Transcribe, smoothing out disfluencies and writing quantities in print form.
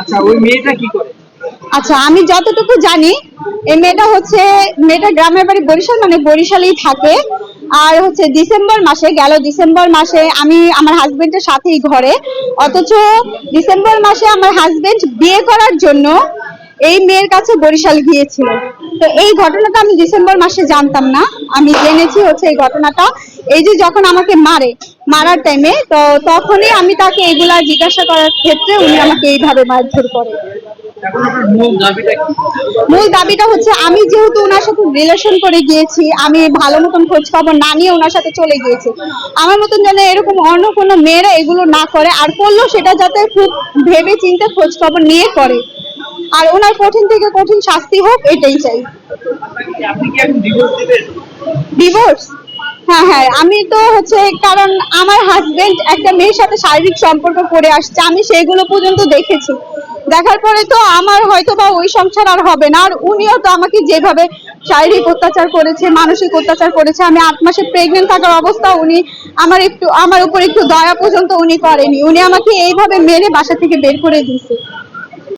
আচ্ছা, ওই মেয়েটা কি করে? আচ্ছা, আমি যতটুকু জানি এই মেয়েটা গ্রামের বাড়ি বরিশাল, মানে বরিশালেই থাকে। আর হচ্ছে ডিসেম্বর মাসে আমি আমার হাজবেন্ডের সাথেই ঘরে, অথচ ডিসেম্বর মাসে আমার হাজবেন্ড বিয়ে করার জন্য এই মেয়ের কাছে বরিশাল গিয়েছিল। তো এই ঘটনাটা আমি ডিসেম্বর মাসে জানতাম না, আমি জেনেছি হচ্ছে এই ঘটনাটা এই যে যখন আমাকে মারার টাইমে, তো তখনই আমি তাকে এগুলা জিজ্ঞাসা করার ক্ষেত্রে উনি আমাকে এইভাবে মারধর করে। এখন আপনার মূল দাবিটা কি? মূল দাবিটা হচ্ছে, আমি যেহেতু ওনার সাথে রিলেশন করে গিয়েছি, আমি ভালো মতন খোঁজ খবর না নিয়ে ওনার সাথে চলে গিয়েছি, আমার মতন যেন এরকম অন্য কোনো মেয়েরা এগুলো না করে, আর করলেও সেটা যাতে খুব ভেবে চিন্তে খোঁজ খবর নিয়ে করে, আর ওনার কঠিন থেকে কঠিন শাস্তি হোক, এটাই চাই। আপনি কি এখন ডিভোর্স দিবেন? ডিভোর্স? হ্যাঁ হ্যাঁ, আমি তো হচ্ছে, কারণ আমার হাজবেন্ড একটা মেয়ের সাথে শারীরিক সম্পর্ক করে আসছে, আমি সেগুলো পর্যন্ত দেখেছি। দেখার পরে তো আমার হয়তো বা ওই সংসার আর হবে না। আর উনিও তো আমাকে যেভাবে শারীরিক অত্যাচার করেছে, মানসিক অত্যাচার করেছে, আমি 8 মাসে প্রেগনেন্ট থাকার অবস্থা, উনি আমার উপর একটু দয়া পর্যন্ত উনি করেনি, উনি আমাকে এইভাবে মেরে বাসা থেকে বের করে দিয়েছে।